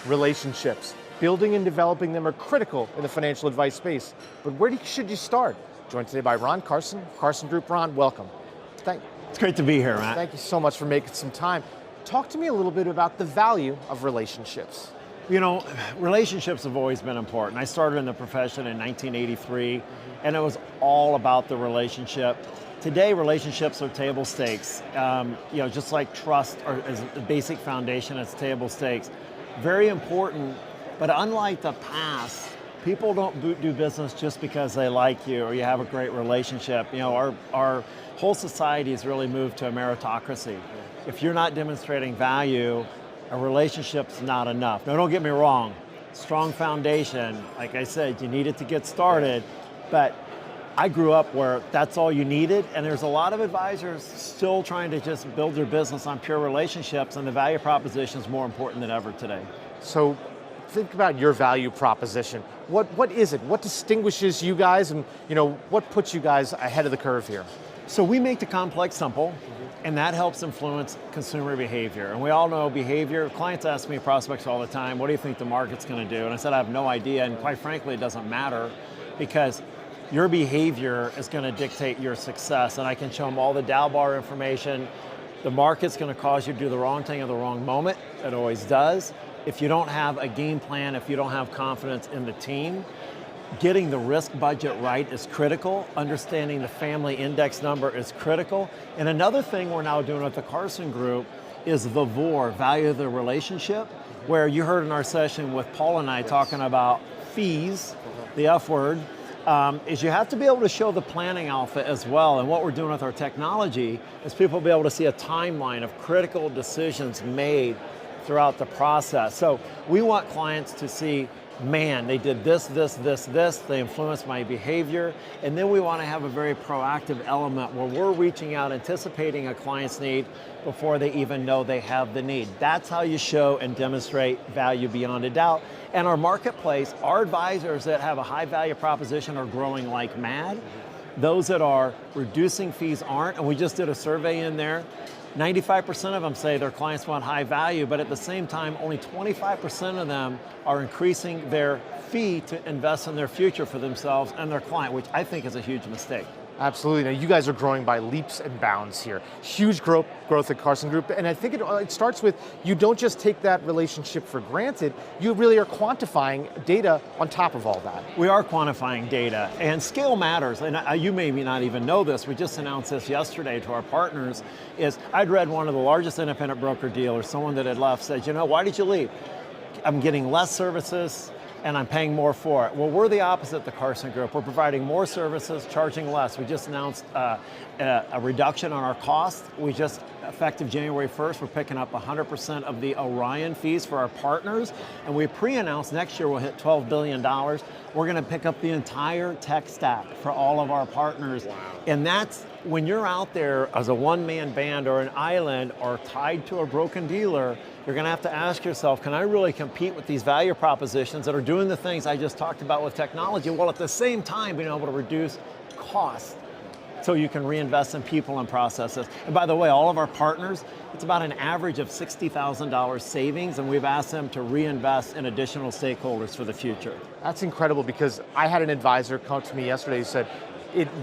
Relationships, building and developing them are critical in the financial advice space. But should you start? Joined today by Ron Carson, Carson Group. Ron, welcome. It's great to be here, Matt. Thank you so much for making some time. Talk to me a little bit about the value of relationships. You know, relationships have always been important. I started in the profession in 1983, and it was all about the relationship. Today, relationships are table stakes. Just like trust is the basic foundation, it's table stakes. Very important, but unlike the past, people don't do business just because they like you or you have a great relationship. You know, our whole society has really moved to a meritocracy. If you're not demonstrating value, a relationship's not enough. Now, don't get me wrong, strong foundation, like I said, you need it to get started, but I grew up where that's all you needed, and there's a lot of advisors still trying to just build their business on pure relationships, and the value proposition is more important than ever today. So think about your value proposition. What is it? What distinguishes you guys, and what puts you guys ahead of the curve here? So we make the complex simple, and that helps influence consumer behavior. And we all know behavior. Clients ask me, prospects all the time, what do you think the market's going to do? And I said, I have no idea, and quite frankly, it doesn't matter, because your behavior is going to dictate your success. And I can show them all the Dow bar information. The market's going to cause you to do the wrong thing at the wrong moment. It always does. If you don't have a game plan, if you don't have confidence in the team, getting the risk budget right is critical. Understanding the family index number is critical. And another thing we're now doing with the Carson Group is the VOR, value of the relationship, where you heard in our session with Paul and I talking about fees, the F word, is you have to be able to show the planning alpha as well. And what we're doing with our technology is people will be able to see a timeline of critical decisions made throughout the process. So we want clients to see, man, they did this, they influenced my behavior. And then we want to have a very proactive element where we're reaching out, anticipating a client's need before they even know they have the need. That's how you show and demonstrate value beyond a doubt. And our marketplace, our advisors that have a high value proposition are growing like mad. Those that are reducing fees aren't, and we just did a survey in there. 95% of them say their clients want high value, but at the same time, only 25% of them are increasing their fee to invest in their future for themselves and their client, which I think is a huge mistake. Absolutely. Now, you guys are growing by leaps and bounds here. Huge growth at Carson Group, and I think it starts with, you don't just take that relationship for granted, you really are quantifying data on top of all that. We are quantifying data, and scale matters, and you may not even know this, we just announced this yesterday to our partners, is I'd read one of the largest independent broker dealers, someone that had left, said, why did you leave? I'm getting less services, and I'm paying more for it. Well, we're the opposite at the Carson Group. We're providing more services, charging less. We just announced a reduction on our cost. Effective January 1st, we're picking up 100% of the Orion fees for our partners, and we pre-announced next year we'll hit $12 billion. We're gonna pick up the entire tech stack for all of our partners. Wow. And that's, when you're out there as a one-man band or an island or tied to a broken dealer, you're going to have to ask yourself, can I really compete with these value propositions that are doing the things I just talked about with technology, while at the same time being able to reduce cost so you can reinvest in people and processes. And by the way, all of our partners, it's about an average of $60,000 savings, and we've asked them to reinvest in additional stakeholders for the future. That's incredible, because I had an advisor come to me yesterday who said,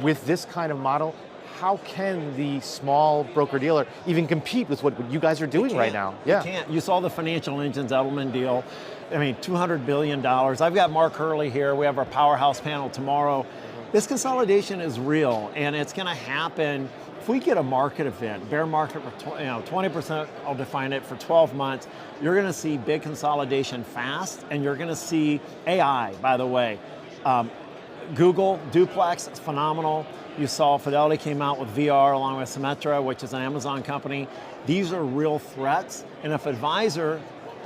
with this kind of model, how can the small broker-dealer even compete with what you guys are doing right now? You can't. You saw the financial engines Edelman deal. I mean, $200 billion. I've got Mark Hurley here. We have our powerhouse panel tomorrow. This consolidation is real, and it's going to happen. If we get a market event, bear market for 20%, I'll define it, for 12 months, you're going to see big consolidation fast, and you're going to see AI, by the way. Google, Duplex, it's phenomenal. You saw Fidelity came out with VR along with Symmetra, which is an Amazon company. These are real threats, and if advisor,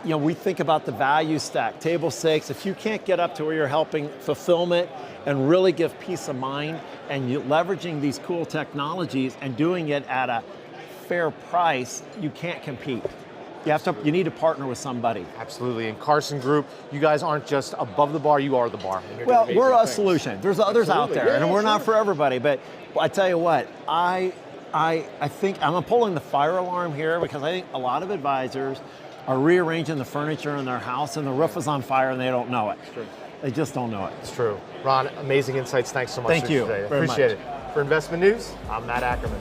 we think about the value stack, table stakes. If you can't get up to where you're helping fulfillment and really give peace of mind, and you leveraging these cool technologies and doing it at a fair price, you can't compete. You need to partner with somebody. Absolutely, and Carson Group, you guys aren't just above the bar, you are the bar. Well, we're a solution. There's others out there, and we're not for everybody, but I tell you what, I think, I'm pulling the fire alarm here, because I think a lot of advisors are rearranging the furniture in their house and the roof is on fire and they don't know it. True. They just don't know it. It's true. Ron, amazing insights. Thanks so much Thank you today. very Appreciate much. it. For Investment News, I'm Matt Ackerman.